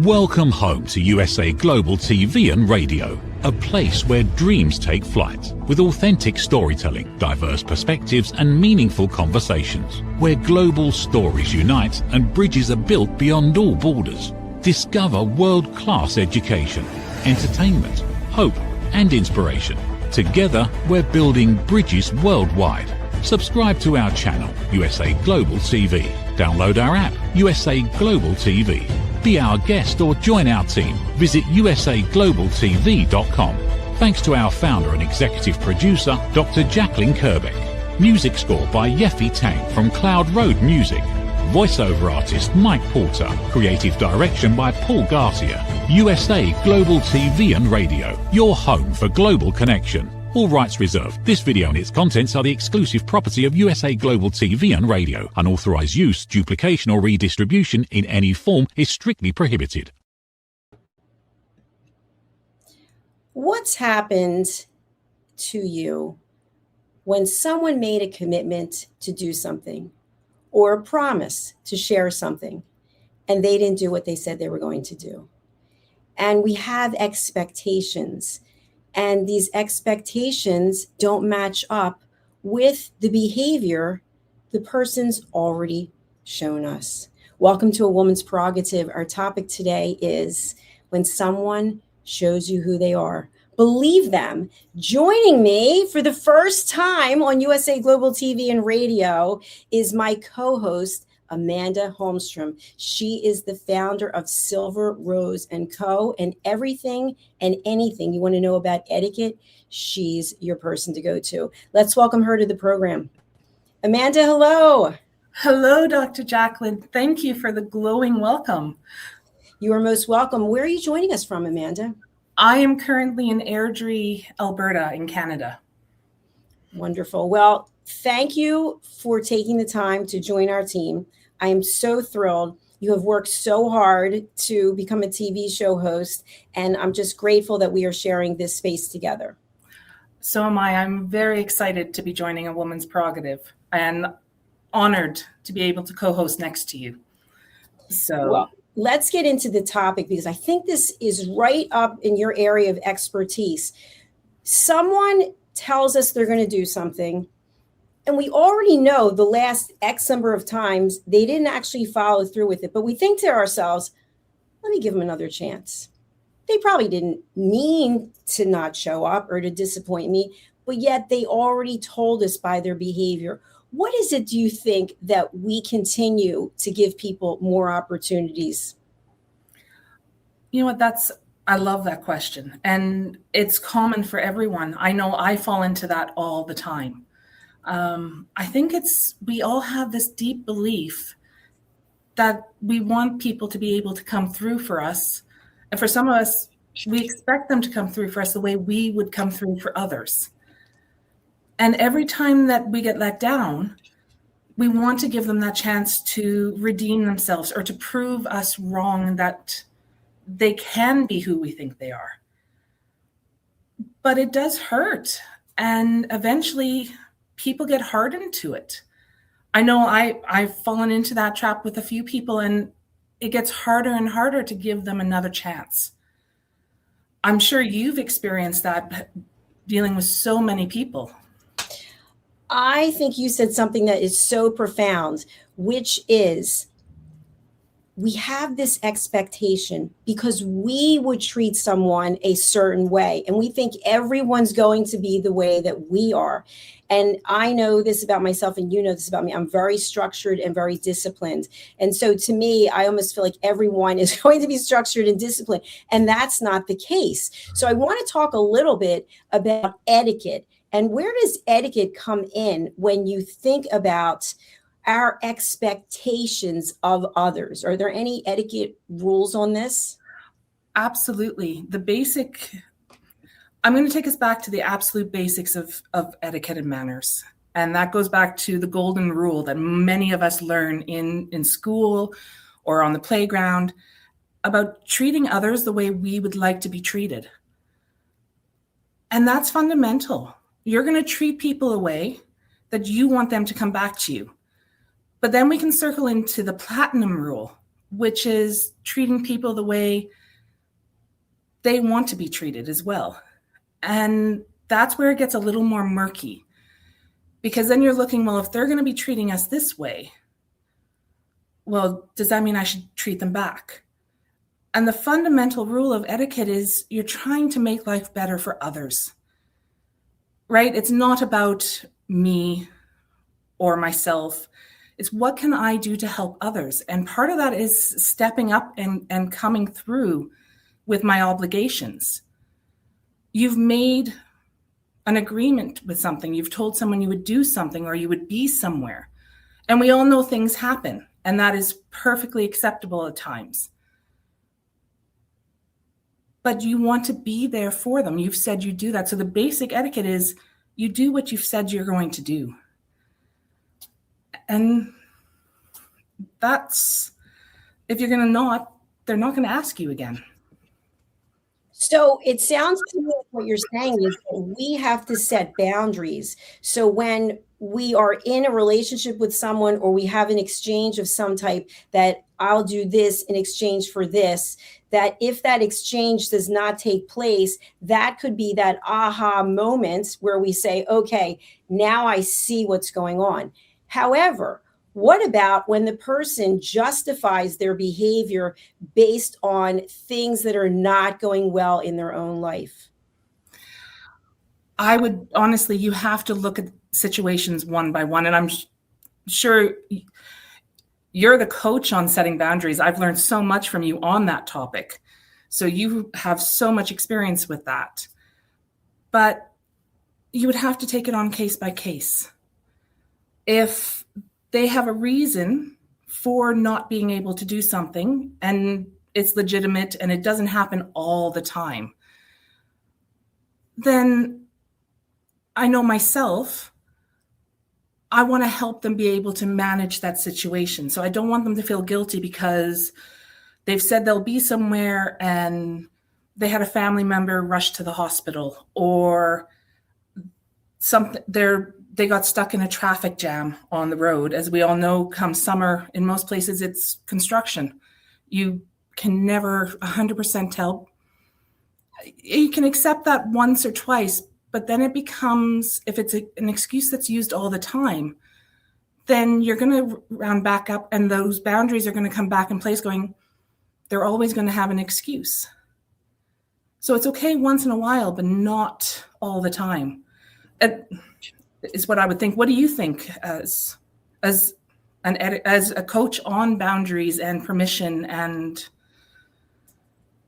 Welcome home to USA Global TV and Radio, a place where dreams take flight, with authentic storytelling, diverse perspectives and meaningful conversations, where global stories unite and bridges are built beyond all borders. Discover world-class education, entertainment, hope and inspiration. Together, we're building bridges worldwide. Subscribe to our channel, USA Global TV. Download our app, USA Global TV. Be our guest or join our team. Visit usaglobaltv.com. Thanks to our founder and executive producer, Dr. Jacqueline Kerbeck. Music score by Yeffy Tang from Cloud Road Music. Voiceover artist Mike Porter. Creative direction by Paul Garcia. USA Global TV and Radio, your home for global connection. All rights reserved. This video and its contents are the exclusive property of USA Global TV and Radio. Unauthorized use, duplication or redistribution in any form is strictly prohibited. What's happened to you when someone made a commitment to do something or a promise to share something and they didn't do what they said they were going to do? And we have expectations. And these expectations don't match up with the behavior the person's already shown us. Welcome to A Woman's Prerogative. Our topic today is when someone shows you who they are. Believe them. Joining me for the first time on USA Global TV and Radio is my co-host, Amanda Holmstrom. She is the founder of Silver Rose & Co. And everything and anything you want to know about etiquette, she's your person to go to. Let's welcome her to the program. Amanda, hello. Hello, Dr. Jacqueline. Thank you for the glowing welcome. You are most welcome. Where are you joining us from, Amanda? I am currently in Airdrie, Alberta, in Canada. Wonderful. Well, thank you for taking the time to join our team. I am so thrilled. You have worked so hard to become a TV show host, and I'm just grateful that we are sharing this space together. So am I. I'm very excited to be joining A Woman's Prerogative and honored to be able to co-host next to you. Well, let's get into the topic because I think this is right up in your area of expertise. Someone tells us they're going to do something, and we already know the last X number of times they didn't actually follow through with it. But we think to ourselves, let me give them another chance. They probably didn't mean to not show up or to disappoint me, but yet they already told us by their behavior. What is it, do you think, that we continue to give people more opportunities? You know what, I love that question. And it's common for everyone. I know I fall into that all the time. I think we all have this deep belief that we want people to be able to come through for us. And for some of us, we expect them to come through for us the way we would come through for others. And every time that we get let down, we want to give them that chance to redeem themselves or to prove us wrong, that they can be who we think they are. But it does hurt. And eventually people get hardened to it. I know I've fallen into that trap with a few people, and it gets harder and harder to give them another chance. I'm sure you've experienced that dealing with so many people. I think you said something that is so profound, which is we have this expectation because we would treat someone a certain way, and we think everyone's going to be the way that we are. And I know this about myself, and you know this about me. I'm very structured and very disciplined. And so to me, I almost feel like everyone is going to be structured and disciplined, and that's not the case. So I want to talk a little bit about etiquette. And where does etiquette come in when you think about our expectations of others? Are there any etiquette rules on this? Absolutely. I'm going to take us back to the absolute basics of etiquette and manners. And that goes back to the golden rule that many of us learn in school or on the playground about treating others the way we would like to be treated. And that's fundamental. You're going to treat people a way that you want them to come back to you. But then we can circle into the platinum rule. which is treating people the way they want to be treated as well. And that's where it gets a little more murky, because then you're looking, well, if they're going to be treating us this way, well, does that mean I should treat them back? And the fundamental rule of etiquette is you're trying to make life better for others, right? It's not about me or myself. It's what can I do to help others? And part of that is stepping up and coming through with my obligations. You've made an agreement with something. You've told someone you would do something or you would be somewhere. And we all know things happen, and that is perfectly acceptable at times. But you want to be there for them. You've said you do that. So the basic etiquette is you do what you've said you're going to do. And that's, if you're going to not, they're not going to ask you again. So it sounds to me like what you're saying is that we have to set boundaries. So when we are in a relationship with someone, or we have an exchange of some type, that I'll do this in exchange for this, that if that exchange does not take place, that could be that aha moment where we say, okay, now I see what's going on. However, what about when the person justifies their behavior based on things that are not going well in their own life? I would honestly, you have to look at situations one by one. And I'm sure you're the coach on setting boundaries. I've learned so much from you on that topic. So you have so much experience with that. But you would have to take it on case by case. If they have a reason for not being able to do something and it's legitimate and it doesn't happen all the time, then I know myself, I want to help them be able to manage that situation. So I don't want them to feel guilty because they've said they'll be somewhere and they had a family member rush to the hospital, or something, they got stuck in a traffic jam on the road. As we all know, come summer, in most places, it's construction. You can never 100% tell. You can accept that once or twice, but then it becomes, if it's an excuse that's used all the time, then you're going to round back up and those boundaries are going to come back in place going, they're always going to have an excuse. So it's okay once in a while, but not all the time. Is what I would think. What do you think as a coach on boundaries and permission? And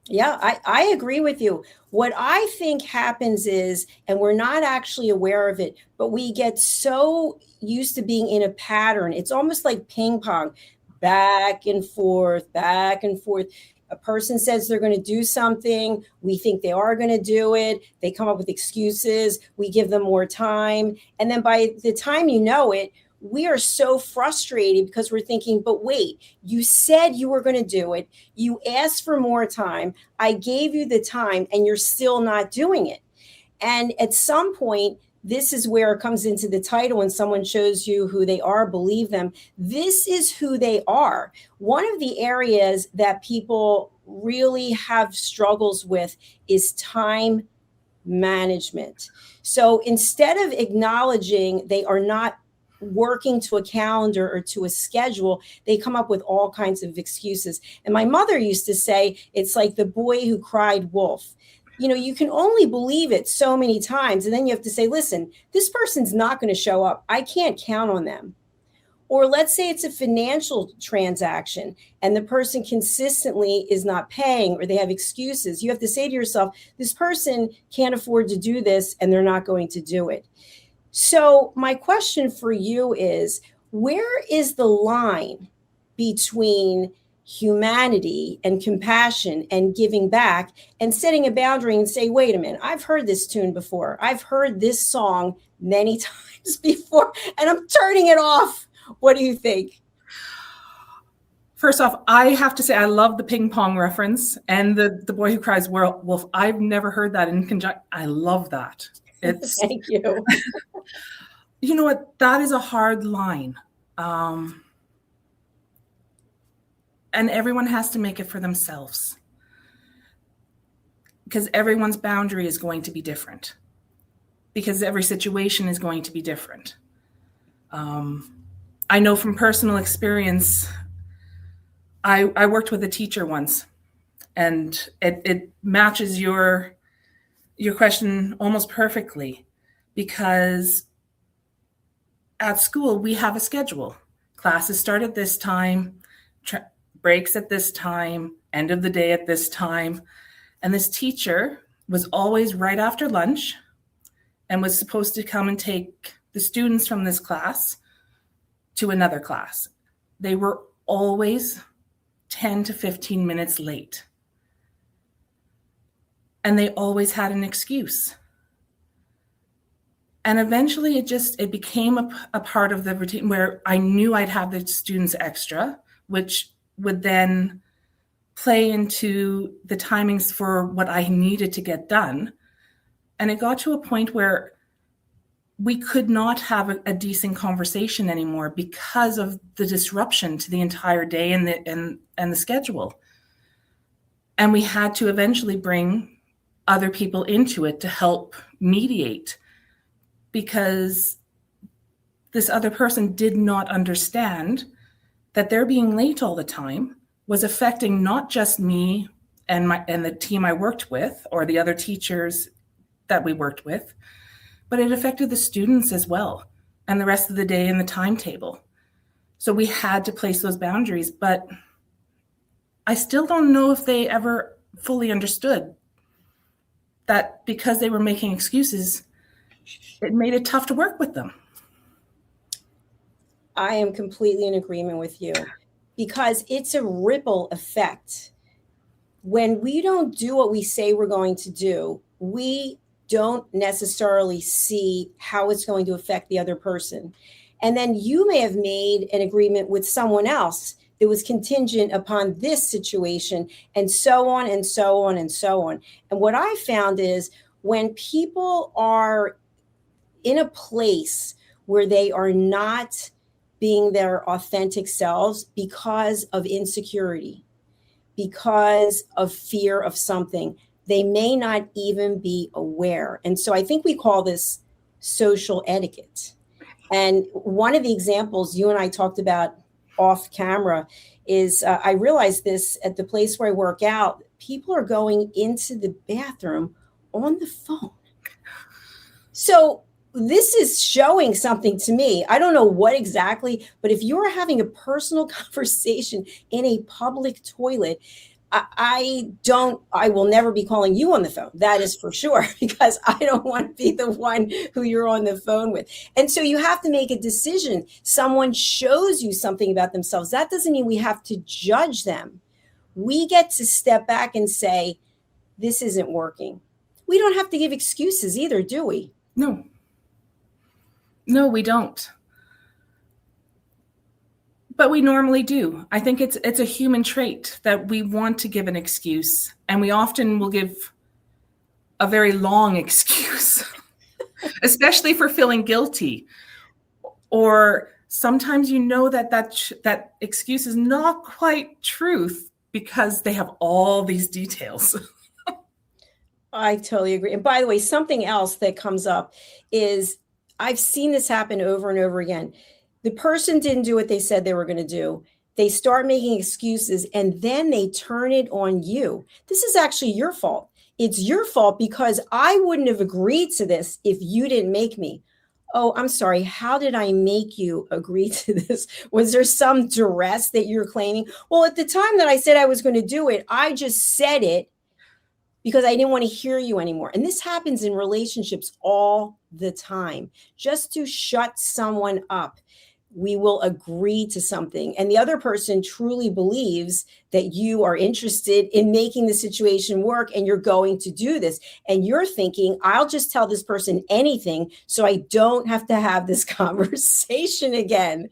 yeah, I agree with you. What I think happens is, and we're not actually aware of it, but we get so used to being in a pattern. It's almost like ping pong, back and forth, back and forth. A person says they're going to do something. We think they are going to do it. They come up with excuses. We give them more time. And then by the time you know it, we are so frustrated because we're thinking, but wait, you said you were going to do it. You asked for more time. I gave you the time and you're still not doing it. And at some point, this is where it comes into the title. When someone shows you who they are, believe them. This is who they are. One of the areas that people really have struggles with is time management. So instead of acknowledging they are not working to a calendar or to a schedule, they come up with all kinds of excuses. And my mother used to say, it's like the boy who cried wolf. You know, you can only believe it so many times. And then you have to say, listen, this person's not going to show up. I can't count on them. Or let's say it's a financial transaction and the person consistently is not paying or they have excuses. You have to say to yourself, this person can't afford to do this and they're not going to do it. So my question for you is, where is the line between humanity and compassion and giving back and setting a boundary and say, wait a minute, I've heard this tune before. I've heard this song many times before and I'm turning it off. What do you think? First off, I have to say, I love the ping pong reference and the boy who cries wolf. I've never heard that in conjunction. I love that. It's Thank you. You know what? That is a hard line. and everyone has to make it for themselves, because everyone's boundary is going to be different, because every situation is going to be different. I know from personal experience, I worked with a teacher once, and it matches your question almost perfectly, because at school we have a schedule. Classes start at this time, breaks at this time, end of the day at this time. And this teacher was always right after lunch and was supposed to come and take the students from this class to another class. They were always 10 to 15 minutes late. And they always had an excuse. And eventually it became a part of the routine where I knew I'd have the students extra, which would then play into the timings for what I needed to get done. And it got to a point where we could not have a decent conversation anymore because of the disruption to the entire day and the schedule. And we had to eventually bring other people into it to help mediate, because this other person did not understand that their being late all the time was affecting not just me and the team I worked with, or the other teachers that we worked with, but it affected the students as well, and the rest of the day in the timetable. So we had to place those boundaries, but I still don't know if they ever fully understood that because they were making excuses, it made it tough to work with them. I am completely in agreement with you, because it's a ripple effect. When we don't do what we say we're going to do, we don't necessarily see how it's going to affect the other person. And then you may have made an agreement with someone else that was contingent upon this situation, and so on and so on and so on. And what I found is when people are in a place where they are not being their authentic selves because of insecurity, because of fear of something, they may not even be aware. And so I think we call this social etiquette. And one of the examples you and I talked about off camera is I realized this at the place where I work out. People are going into the bathroom on the phone. So this is showing something to me. I don't know what exactly, but if you're having a personal conversation in a public toilet, I will never be calling you on the phone. That is for sure, because I don't want to be the one who you're on the phone with. And so you have to make a decision. Someone shows you something about themselves. That doesn't mean we have to judge them. We get to step back and say, this isn't working. We don't have to give excuses either, do we? No, we don't. But we normally do. I think it's a human trait that we want to give an excuse, and we often will give a very long excuse, especially for feeling guilty. Or sometimes that excuse is not quite truth because they have all these details. I totally agree. And by the way, something else that comes up is I've seen this happen over and over again. The person didn't do what they said they were going to do. They start making excuses, and then they turn it on you. This is actually your fault. It's your fault because I wouldn't have agreed to this if you didn't make me. Oh, I'm sorry. How did I make you agree to this? Was there some duress that you're claiming? Well, at the time that I said I was going to do it, I just said it because I didn't want to hear you anymore. And this happens in relationships all the time. Just to shut someone up, we will agree to something. And the other person truly believes that you are interested in making the situation work and you're going to do this. And you're thinking, I'll just tell this person anything so I don't have to have this conversation again.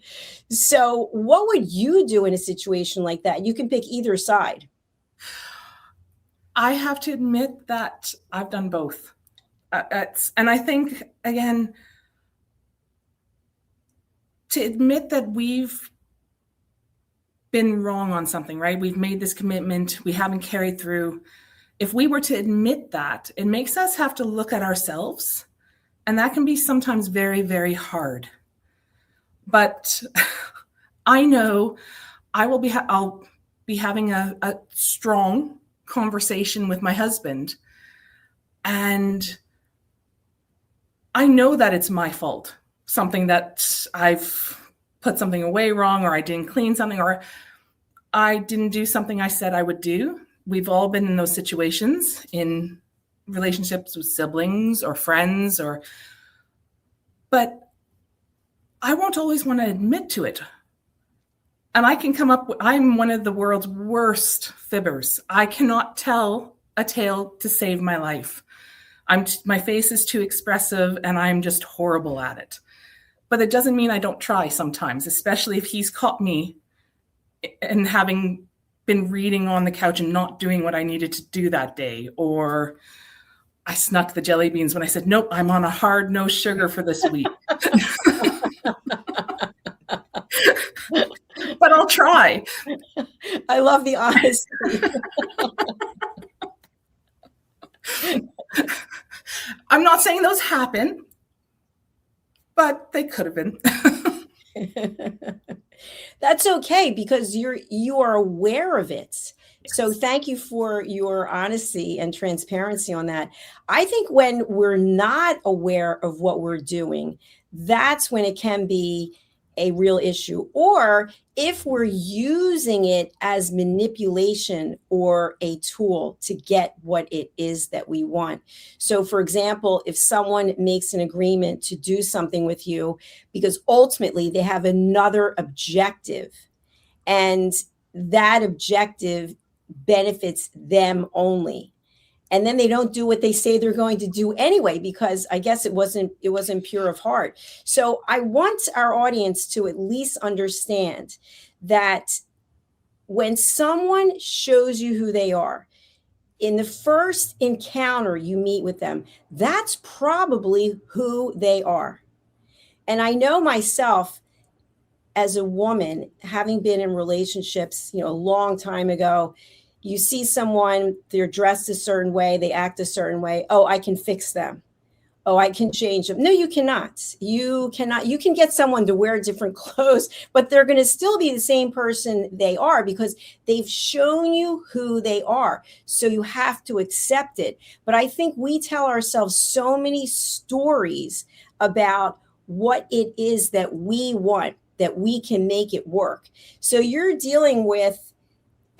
So what would you do in a situation like that? You can pick either side. I have to admit that I've done both. And I think, again, to admit that we've been wrong on something, right? We've made this commitment, we haven't carried through. If we were to admit that, it makes us have to look at ourselves. And that can be sometimes very, very hard. But I know I'll be having a strong conversation with my husband. And I know that it's my fault, something that I've put something away wrong, or I didn't clean something, or I didn't do something I said I would do. We've all been in those situations in relationships with siblings or friends, but I won't always want to admit to it. And I can come up with, I'm one of the world's worst fibbers. I cannot tell a tale to save my life. My face is too expressive and I'm just horrible at it. But it doesn't mean I don't try sometimes, especially if he's caught me and having been reading on the couch and not doing what I needed to do that day. Or I snuck the jelly beans when I said, nope, I'm on a hard no sugar for this week. But I'll try. I love the honesty. I'm not saying those happen, but they could have been. That's okay, because you are aware of it. Yes. So thank you for your honesty and transparency on that. I think when we're not aware of what we're doing, that's when it can be a real issue. Or if we're using it as manipulation or a tool to get what it is that we want. So for example, if someone makes an agreement to do something with you because ultimately they have another objective, and that objective benefits them only, and then they don't do what they say they're going to do anyway, because I guess it wasn't pure of heart. So I want our audience to at least understand that when someone shows you who they are, in the first encounter you meet with them, that's probably who they are. And I know myself as a woman, having been in relationships, a long time ago, you see someone, they're dressed a certain way, they act a certain way. Oh, I can fix them. Oh, I can change them. No, you cannot. You cannot. You can get someone to wear different clothes, but they're going to still be the same person they are, because they've shown you who they are. So you have to accept it. But I think we tell ourselves so many stories about what it is that we want, that we can make it work. So you're dealing with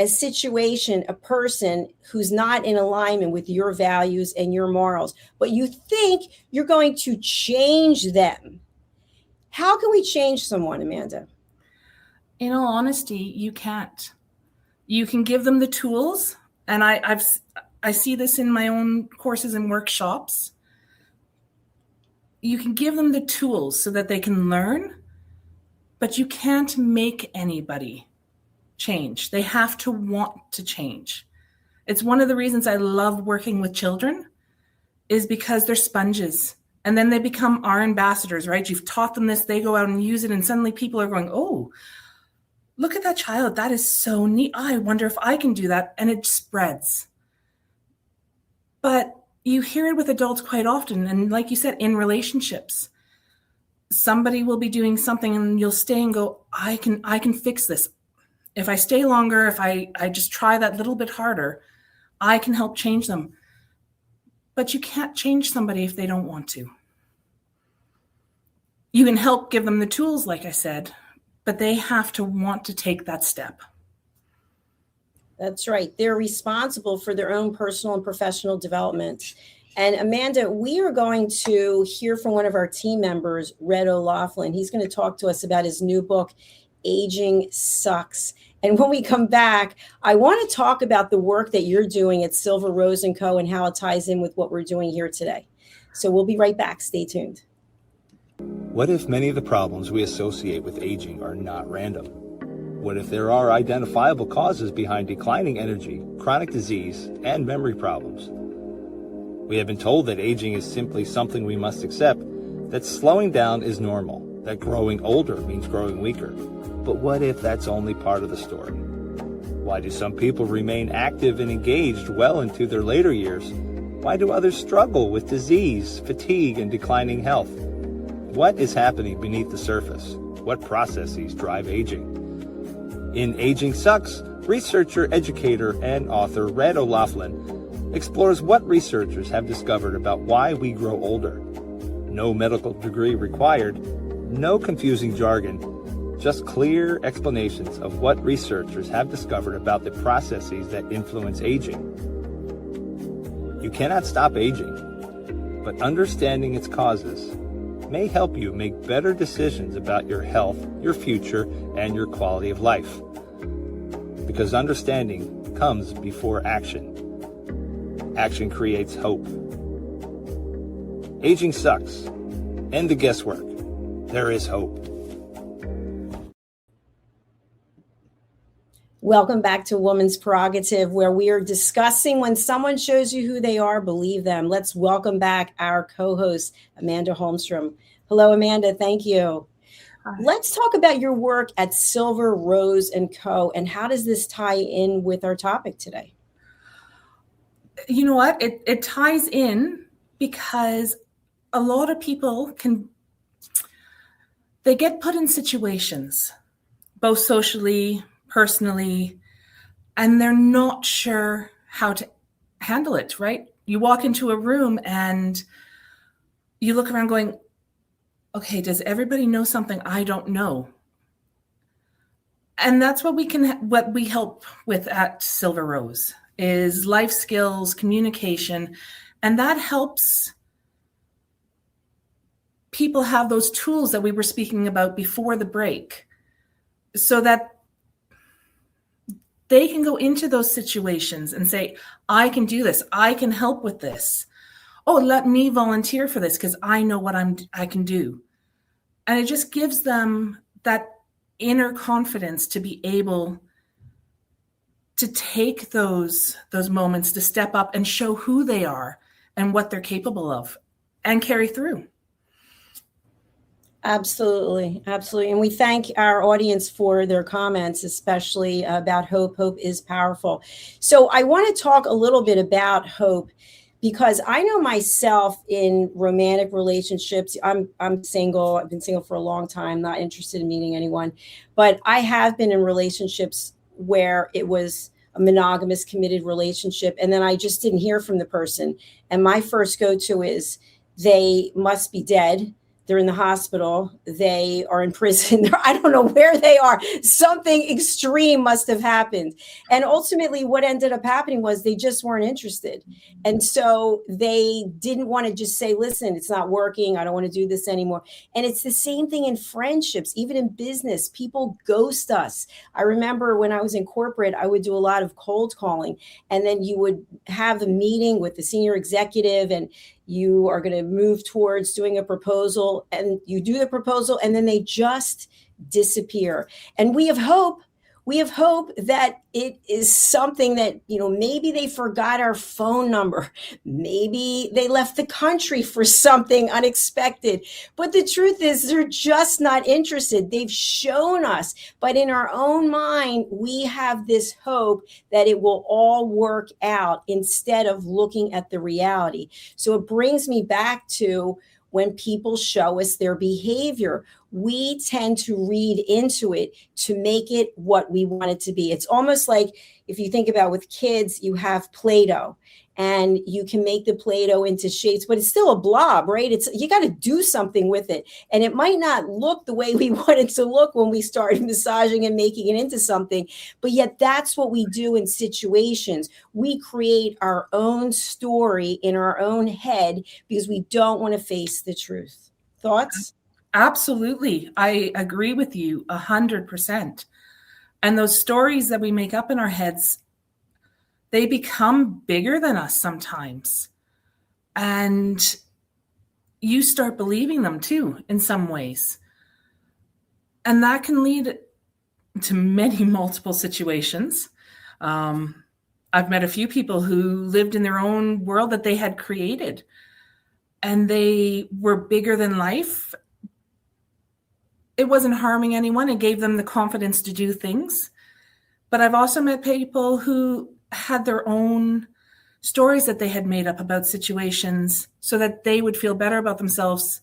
a situation, a person who's not in alignment with your values and your morals, but you think you're going to change them. How can we change someone, Amanda? In all honesty, you can't. You can give them the tools, and I see this in my own courses and workshops. You can give them the tools so that they can learn, but you can't make anybody change. They have to want to change. It's one of the reasons I love working with children, is because they're sponges, and then they become our ambassadors, right? You've taught them this, they go out and use it, and suddenly people are going, oh, look at that child. That is so neat. I wonder if I can do that. And it spreads. But you hear it with adults quite often. And like you said, in relationships, somebody will be doing something and you'll stay and go, I can fix this. If I stay longer, if I just try that little bit harder, I can help change them. But you can't change somebody if they don't want to. You can help give them the tools, like I said, but they have to want to take that step. That's right. They're responsible for their own personal and professional development. And Amanda, we are going to hear from one of our team members, Red O'Laughlin. He's going to talk to us about his new book, Aging Sucks. And when we come back, I want to talk about the work that you're doing at Silver Rose & Co. and how it ties in with what we're doing here today. So we'll be right back. Stay tuned. What if many of the problems we associate with aging are not random? What if there are identifiable causes behind declining energy, chronic disease, and memory problems? We have been told that aging is simply something we must accept, that slowing down is normal, that growing older means growing weaker. But what if that's only part of the story? Why do some people remain active and engaged well into their later years? Why do others struggle with disease, fatigue, and declining health? What is happening beneath the surface? What processes drive aging? In Aging Sucks, researcher, educator, and author Red O'Loughlin explores what researchers have discovered about why we grow older. No medical degree required, no confusing jargon, just clear explanations of what researchers have discovered about the processes that influence aging. You cannot stop aging, but understanding its causes may help you make better decisions about your health, your future, and your quality of life. Because understanding comes before action. Action creates hope. Aging sucks. End the guesswork. There is hope. Welcome back to Woman's Prerogative, where we are discussing when someone shows you who they are, believe them. Let's welcome back our co-host, Amanda Holmstrom. Hello, Amanda. Thank you. Hi. Let's talk about your work at Silver Rose & Co. And how does this tie in with our topic today? You know what? It ties in because a lot of people they get put in situations, both socially, personally, and they're not sure how to handle it, right? You walk into a room and you look around going, okay, does everybody know something I don't know? And that's what we help with at Silver Rose is life skills, communication, and that helps people have those tools that we were speaking about before the break so that they can go into those situations and say, I can do this. I can help with this. Oh, let me volunteer for this because I know what I can do. And it just gives them that inner confidence to be able to take those moments to step up and show who they are and what they're capable of and carry through. Absolutely. Absolutely. And we thank our audience for their comments, especially about hope. Hope is powerful. So I want to talk a little bit about hope because I know myself in romantic relationships. I'm single. I've been single for a long time, not interested in meeting anyone, but I have been in relationships where it was a monogamous, committed relationship. And then I just didn't hear from the person. And my first go-to is they must be dead. They're in the hospital. They are in prison. I don't know where they are. Something extreme must have happened. And ultimately what ended up happening was they just weren't interested. And so they didn't want to just say, listen, it's not working. I don't want to do this anymore. And it's the same thing in friendships, even in business. People ghost us. I remember when I was in corporate, I would do a lot of cold calling. And then you would have a meeting with the senior executive and you are going to move towards doing a proposal and you do the proposal and then they just disappear. And we have hope that it is something that, maybe they forgot our phone number. Maybe they left the country for something unexpected. But the truth is they're just not interested. They've shown us. But in our own mind, we have this hope that it will all work out instead of looking at the reality. So it brings me back to when people show us their behavior, we tend to read into it to make it what we want it to be. It's almost like if you think about with kids, you have Play-Doh and you can make the Play-Doh into shapes, but it's still a blob, right? You got to do something with it. And it might not look the way we want it to look when we start massaging and making it into something, but yet that's what we do in situations. We create our own story in our own head because we don't want to face the truth. Thoughts? Absolutely. I agree with you 100%. And those stories that we make up in our heads, they become bigger than us sometimes. And you start believing them too, in some ways. And that can lead to many multiple situations. I've met a few people who lived in their own world that they had created. And they were bigger than life. it wasn't harming anyone. It gave them the confidence to do things. But I've also met people who had their own stories that they had made up about situations so that they would feel better about themselves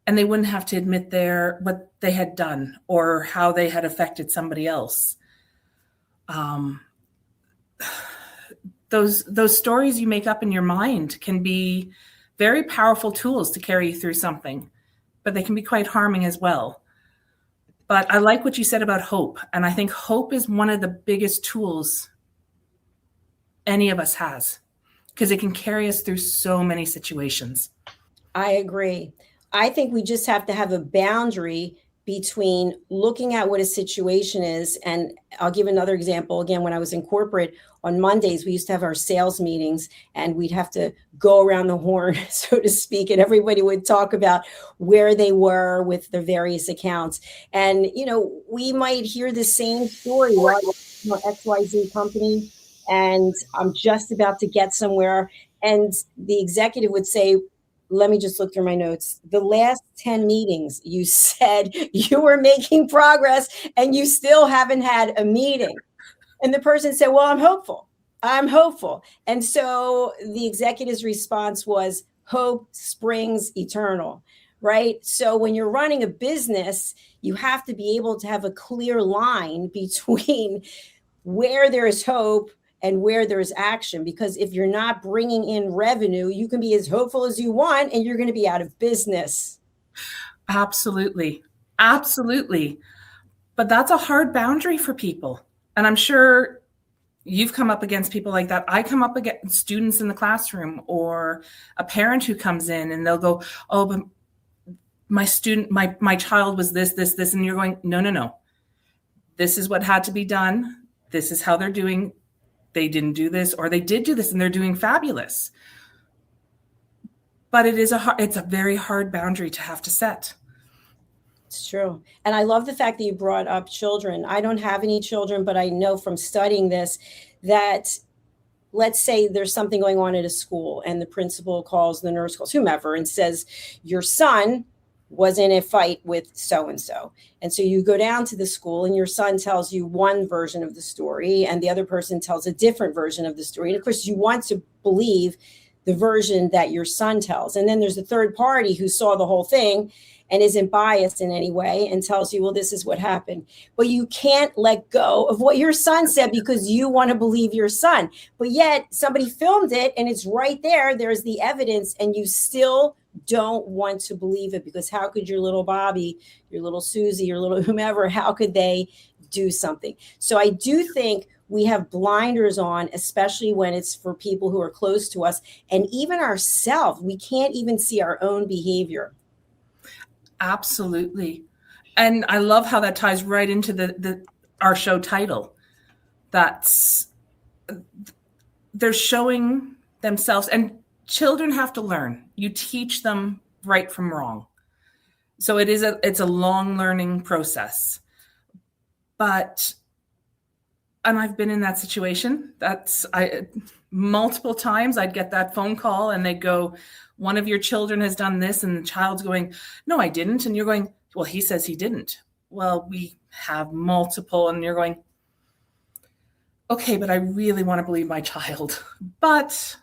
and they wouldn't have to admit what they had done or how they had affected somebody else. Those stories you make up in your mind can be very powerful tools to carry you through something, but they can be quite harming as well. But I like what you said about hope. And I think hope is one of the biggest tools any of us has, because it can carry us through so many situations. I agree. I think we just have to have a boundary between looking at what a situation is. And I'll give another example. Again, when I was in corporate, on Mondays, we used to have our sales meetings and we'd have to go around the horn, so to speak, and everybody would talk about where they were with their various accounts. And, we might hear the same story, right? XYZ company, and I'm just about to get somewhere. And the executive would say, let me just look through my notes. The last 10 meetings, you said you were making progress and you still haven't had a meeting. And the person said, well, I'm hopeful. I'm hopeful. And so the executive's response was, hope springs eternal, right? So when you're running a business, you have to be able to have a clear line between where there is hope and where there's action, because if you're not bringing in revenue, you can be as hopeful as you want and you're going to be out of business. Absolutely. Absolutely. But that's a hard boundary for people. And I'm sure you've come up against people like that. I come up against students in the classroom or a parent who comes in and they'll go, oh, but my child was this. And you're going, no. This is what had to be done. This is how they're doing. They didn't do this, or they did do this and they're doing fabulous. But it's a very hard boundary to have to set. It's true. And I love the fact that you brought up children. I don't have any children, but I know from studying this that, let's say there's something going on at a school and the principal calls, the nurse calls, whomever, and says, your son was in a fight with so-and-so. And so you go down to the school and your son tells you one version of the story and the other person tells a different version of the story. And of course, you want to believe the version that your son tells. And then there's a third party who saw the whole thing and isn't biased in any way and tells you, well, this is what happened. But you can't let go of what your son said because you want to believe your son. But yet somebody filmed it and it's right there. There's the evidence and you still don't want to believe it, because how could your little Bobby, your little Susie, your little whomever, how could they do something? So I do think we have blinders on, especially when it's for people who are close to us and even ourselves. We can't even see our own behavior. Absolutely. And I love how that ties right into our show title. They're showing themselves, and children have to learn. You teach them right from wrong. So it's a long learning process. And I've been in that situation. Multiple times I'd get that phone call and they'd go, one of your children has done this, and the child's going, no, I didn't. And you're going, well, he says he didn't. Well, we have multiple, and you're going, okay, but I really want to believe my child. But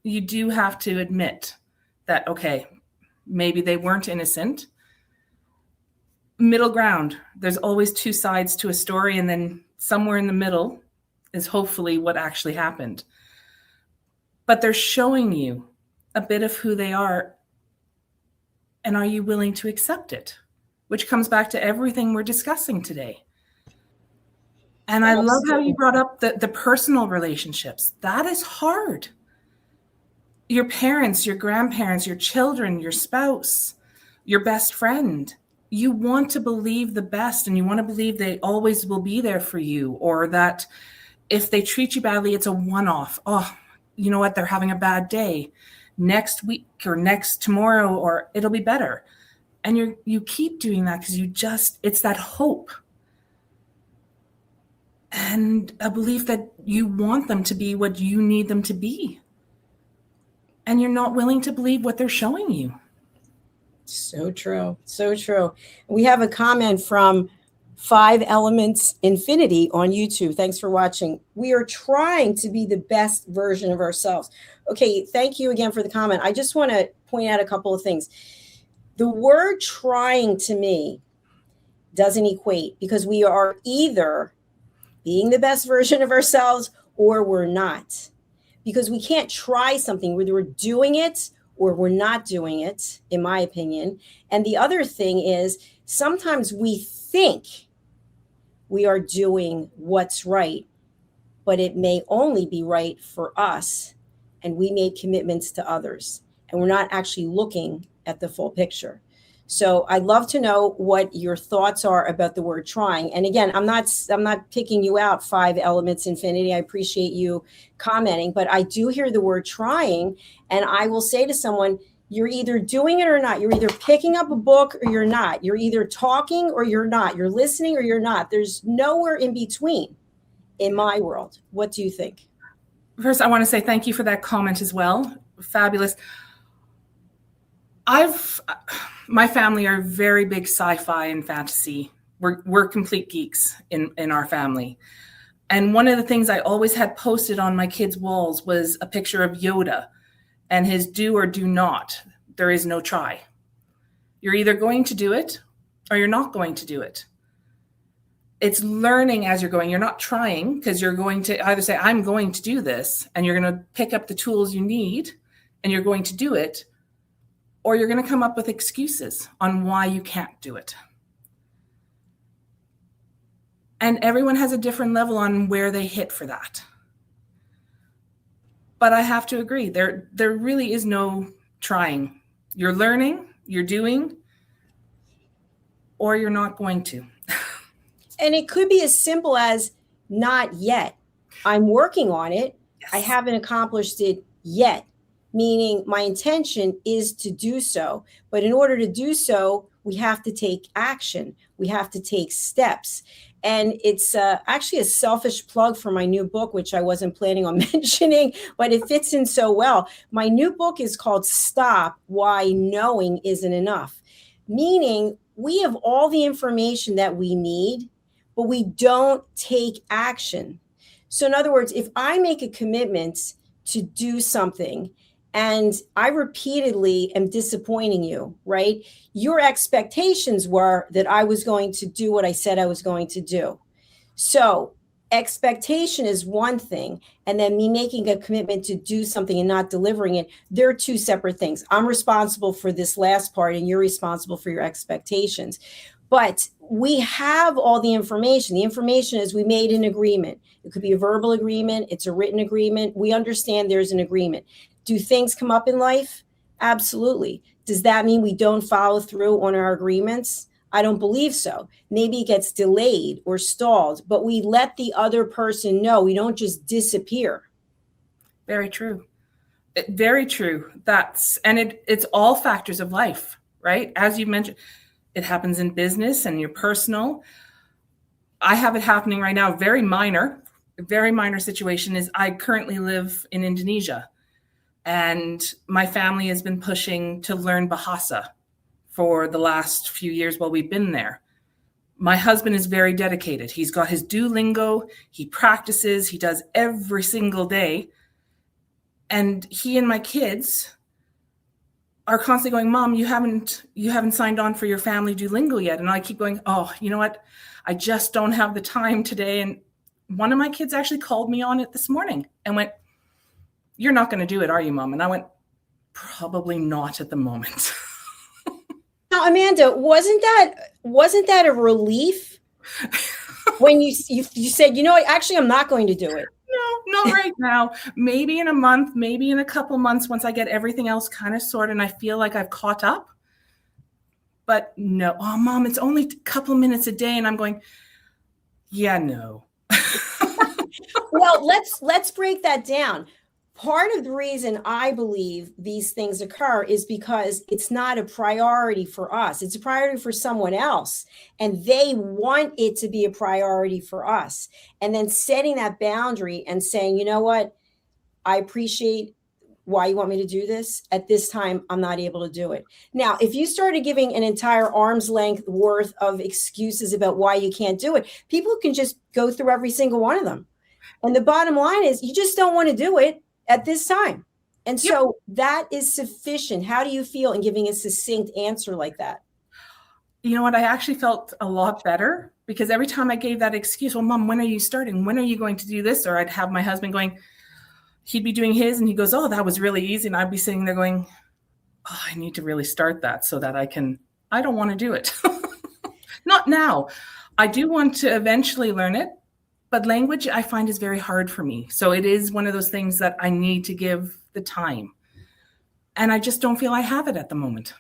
you do have to admit that, okay, maybe they weren't innocent. Middle ground. There's always two sides to a story, and then somewhere in the middle is hopefully what actually happened. But they're showing you a bit of who they are. And are you willing to accept it? Which comes back to everything we're discussing today. And I love how you brought up the personal relationships. That is hard. Your parents, your grandparents, your children, your spouse, your best friend. You want to believe the best, and you want to believe they always will be there for you, or that if they treat you badly, it's a one-off. Oh, you know what? They're having a bad day. Next week or tomorrow, or it'll be better. And you keep doing that because it's that hope and a belief that you want them to be what you need them to be. And you're not willing to believe what they're showing you. So true. So true. We have a comment from 5 Elements Infinity on YouTube. Thanks for watching. We are trying to be the best version of ourselves. Okay, thank you again for the comment. I just want to point out a couple of things. The word trying to me doesn't equate, because we are either being the best version of ourselves or we're not. Because we can't try something, whether we're doing it or we're not doing it, in my opinion. And the other thing is, sometimes we think we are doing what's right, but it may only be right for us. And we made commitments to others, and we're not actually looking at the full picture. So I'd love to know what your thoughts are about the word trying. And again, I'm not picking you out, 5 Elements Infinity. I appreciate you commenting, but I do hear the word trying, and I will say to someone, you're either doing it or not. You're either picking up a book or you're not. You're either talking or you're not. You're listening or you're not. There's nowhere in between in my world. What do you think? First, I want to say thank you for that comment as well. Fabulous. My family are very big sci-fi and fantasy. We're complete geeks in our family. And one of the things I always had posted on my kids' walls was a picture of Yoda and his do or do not. There is no try. You're either going to do it or you're not going to do it. It's learning as you're going. You're not trying, because you're going to either say, I'm going to do this, and you're going to pick up the tools you need and you're going to do it, or you're going to come up with excuses on why you can't do it. And everyone has a different level on where they hit for that. But I have to agree, there really is no trying. You're learning, you're doing, or you're not going to. And it could be as simple as not yet. I'm working on it. Yes. I haven't accomplished it yet, meaning my intention is to do so. But in order to do so, we have to take action. We have to take steps. And it's actually a selfish plug for my new book, which I wasn't planning on mentioning, but it fits in so well. My new book is called Stop Why Knowing Isn't Enough, meaning we have all the information that we need, but we don't take action. So in other words, if I make a commitment to do something and I repeatedly am disappointing you, right? Your expectations were that I was going to do what I said I was going to do. So expectation is one thing, and then me making a commitment to do something and not delivering it, they're two separate things. I'm responsible for this last part, and you're responsible for your expectations. But we have all the information. The information is we made an agreement. It could be a verbal agreement. It's a written agreement. We understand there's an agreement. Do things come up in life? Absolutely. Does that mean we don't follow through on our agreements? I don't believe so. Maybe it gets delayed or stalled, but we let the other person know. We don't just disappear. Very true. Very true. It's all factors of life, right? As you mentioned, it happens in business and your personal. I have it happening right now. Very minor situation is I currently live in Indonesia, and my family has been pushing to learn Bahasa for the last few years while we've been there. My husband is very dedicated. He's got his Duolingo. He practices. He does every single day. And he and my kids are constantly going, Mom, you haven't signed on for your family Duolingo yet. And I keep going, oh, you know what? I just don't have the time today. And one of my kids actually called me on it this morning and went, you're not going to do it, are you, Mom? And I went, probably not at the moment. Now, Amanda, wasn't that a relief when you said, you know what, actually, I'm not going to do it? No, not right now. Maybe in a month, maybe in a couple months, once I get everything else kind of sorted and I feel like I've caught up. But no, oh, Mom, it's only a couple of minutes a day. And I'm going, yeah, no. Well, let's break that down. Part of the reason I believe these things occur is because it's not a priority for us. It's a priority for someone else, and they want it to be a priority for us. And then setting that boundary and saying, you know what, I appreciate why you want me to do this. At this time, I'm not able to do it. Now, if you started giving an entire arm's length worth of excuses about why you can't do it, people can just go through every single one of them. And the bottom line is you just don't want to do it at this time. And so that is sufficient. How do you feel in giving a succinct answer like that? You know what? I actually felt a lot better, because every time I gave that excuse, well, Mom, when are you starting? When are you going to do this? Or I'd have my husband going, he'd be doing his and he goes, oh, that was really easy. And I'd be sitting there going, oh, I need to really start that so that I don't want to do it. Not now. I do want to eventually learn it, but language I find is very hard for me. So it is one of those things that I need to give the time. And I just don't feel I have it at the moment.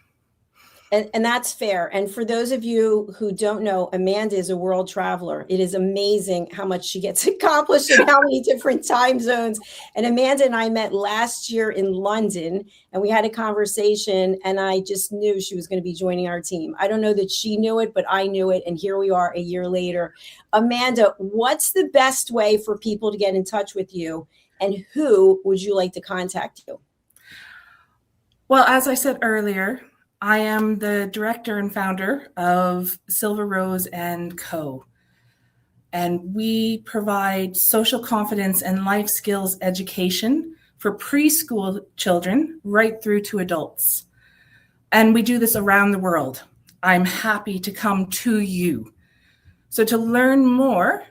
And that's fair. And for those of you who don't know, Amanda is a world traveler. It is amazing how much she gets accomplished in how many different time zones. And Amanda and I met last year in London, and we had a conversation, and I just knew she was going to be joining our team. I don't know that she knew it, but I knew it. And here we are a year later. Amanda, what's the best way for people to get in touch with you, and who would you like to contact you? Well, as I said earlier, I am the director and founder of Silver Rose & Co. And we provide social confidence and life skills education for preschool children right through to adults. And we do this around the world. I'm happy to come to you. So to learn more,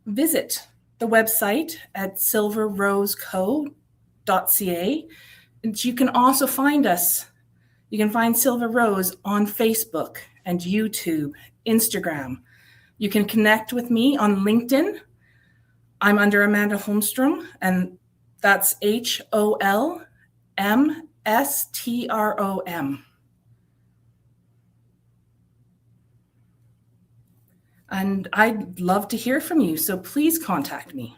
visit the website at silverroseco.ca. And you can also find us. You can find Silver Rose on Facebook and YouTube, Instagram. You can connect with me on LinkedIn. I'm under Amanda Holmstrom, and that's HOLMSTROM. And I'd love to hear from you, so please contact me.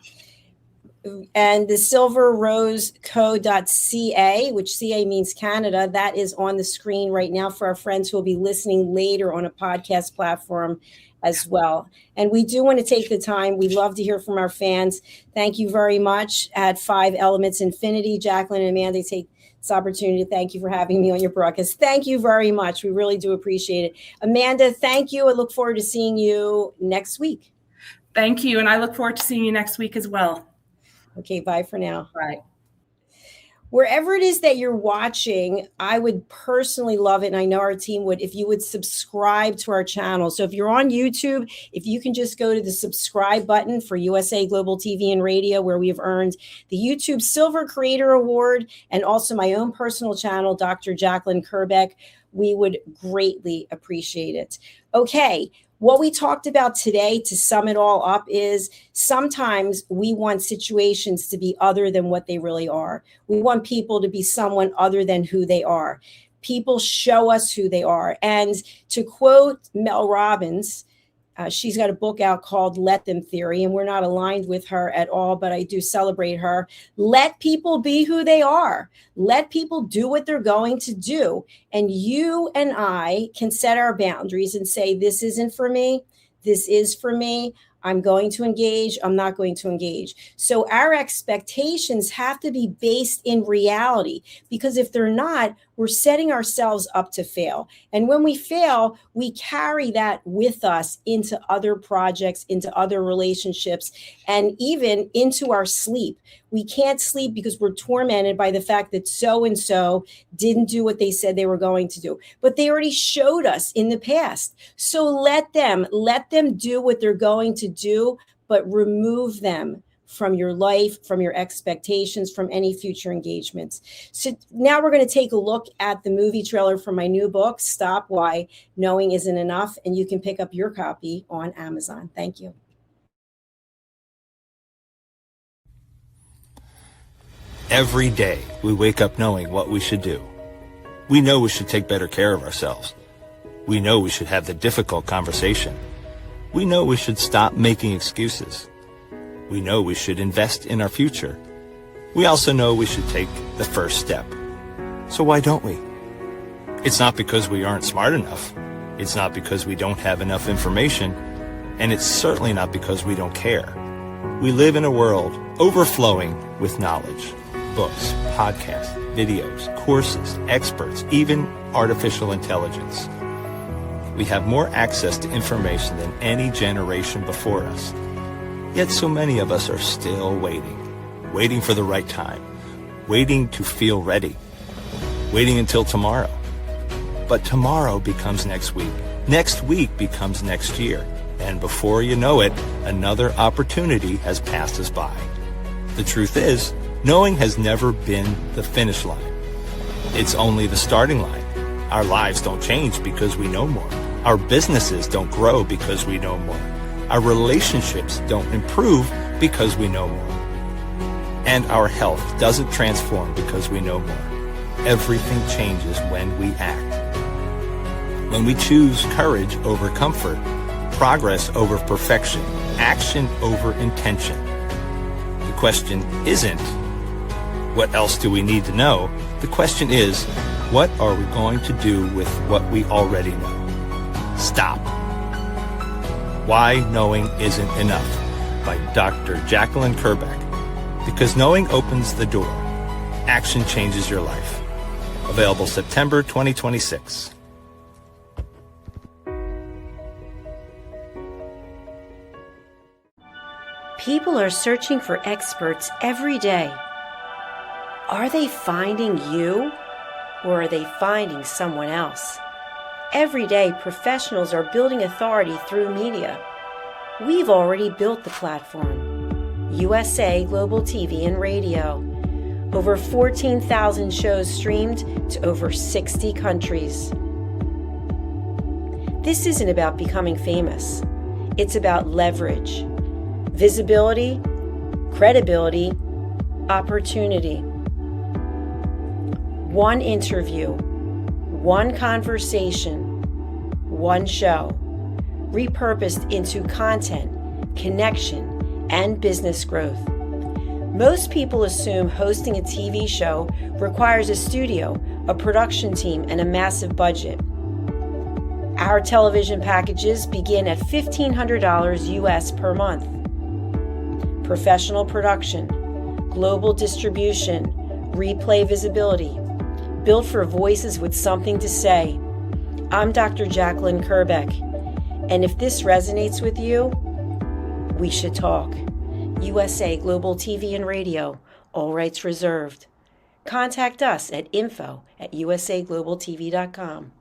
And the silverroseco.ca, which CA means Canada, that is on the screen right now for our friends who will be listening later on a podcast platform as well. And we do want to take the time. We love to hear from our fans. Thank you very much. At 5 Elements Infinity, Jacqueline and Amanda, take this opportunity to thank you for having me on your broadcast. Thank you very much. We really do appreciate it. Amanda, thank you. I look forward to seeing you next week. Thank you. And I look forward to seeing you next week as well. Okay, bye for now. Bye. Wherever it is that you're watching, I would personally love it, and I know our team would, if you would subscribe to our channel. So if you're on YouTube, if you can just go to the subscribe button for USA Global TV and Radio, where we have earned the YouTube Silver Creator Award, and also my own personal channel, Dr. Jacqueline Kerbeck, we would greatly appreciate it. Okay. What we talked about today, to sum it all up, is sometimes we want situations to be other than what they really are. We want people to be someone other than who they are. People show us who they are. And to quote Mel Robbins, she's got a book out called Let Them Theory, and we're not aligned with her at all, but I do celebrate her. Let people be who they are. Let people do what they're going to do. And you and I can set our boundaries and say, this isn't for me. This is for me. I'm going to engage. I'm not going to engage. So our expectations have to be based in reality, because if they're not, we're setting ourselves up to fail. And when we fail, we carry that with us into other projects, into other relationships, and even into our sleep. We can't sleep because we're tormented by the fact that so-and-so didn't do what they said they were going to do. But they already showed us in the past. So let them do what they're going to do, but remove them from your life, from your expectations, from any future engagements. So now we're going to take a look at the movie trailer for my new book, Stop Why Knowing Isn't Enough, and you can pick up your copy on Amazon. Thank you. Every day, we wake up knowing what we should do. We know we should take better care of ourselves. We know we should have the difficult conversation. We know we should stop making excuses. We know we should invest in our future. We also know we should take the first step. So why don't we? It's not because we aren't smart enough. It's not because we don't have enough information. And it's certainly not because we don't care. We live in a world overflowing with knowledge. books, podcasts, videos, courses, experts, even artificial intelligence. We have more access to information than any generation before us. Yet so many of us are still waiting for the right time, waiting to feel ready, waiting until tomorrow. But tomorrow becomes next week becomes next year, and before you know it, another opportunity has passed us by. The truth is, knowing has never been the finish line. It's only the starting line. Our lives don't change because we know more. Our businesses don't grow because we know more. Our relationships don't improve because we know more. And our health doesn't transform because we know more. Everything changes when we act. When we choose courage over comfort, progress over perfection, action over intention. The question isn't, what else do we need to know? The question is, what are we going to do with what we already know? Stop. Why Knowing Isn't Enough by Dr. Jacqueline Kerbeck. Because knowing opens the door. Action changes your life. Available September 2026. People are searching for experts every day. Are they finding you, or are they finding someone else? Every day, professionals are building authority through media. We've already built the platform. USA Global TV and Radio. Over 14,000 shows streamed to over 60 countries. This isn't about becoming famous. It's about leverage, visibility, credibility, opportunity. One interview, one conversation, one show, repurposed into content, connection, and business growth. Most people assume hosting a TV show requires a studio, a production team, and a massive budget. Our television packages begin at $1,500 US per month. Professional production, global distribution, replay visibility, built for voices with something to say. I'm Dr. Jacqueline Kerbeck, and if this resonates with you, we should talk. USA Global TV and Radio, all rights reserved. Contact us at info@usaglobaltv.com.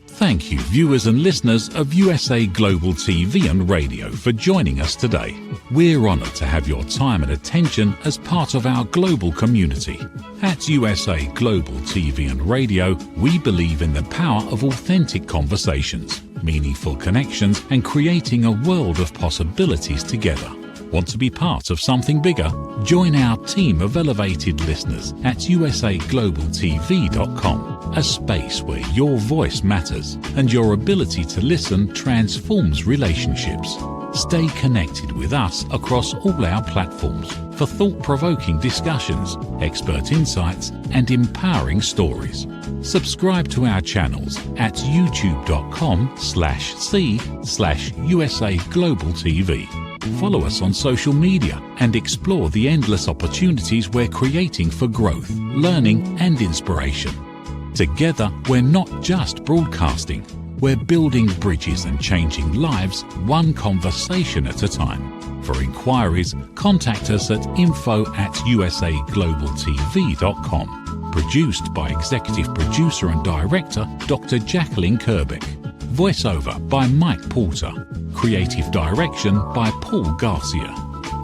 Thank you, viewers and listeners of USA Global TV and Radio, for joining us today. We're honoured to have your time and attention as part of our global community. At USA Global TV and Radio, we believe in the power of authentic conversations, meaningful connections, and creating a world of possibilities together. Want to be part of something bigger? Join our team of elevated listeners at usaglobaltv.com, a space where your voice matters and your ability to listen transforms relationships. Stay connected with us across all our platforms for thought-provoking discussions, expert insights, and empowering stories. Subscribe to our channels at youtube.com/c/USAGlobalTV. Follow us on social media and explore the endless opportunities we're creating for growth, learning, and inspiration. Together, we're not just broadcasting, we're building bridges and changing lives one conversation at a time. For inquiries, contact us at info@usaglobaltv.com. Produced by Executive Producer and Director Dr. Jacqueline Kerbeck. Voiceover by Mike Porter. Creative direction by Paul Garcia.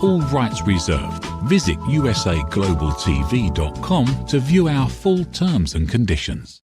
All rights reserved. Visit usaglobaltv.com to view our full terms and conditions.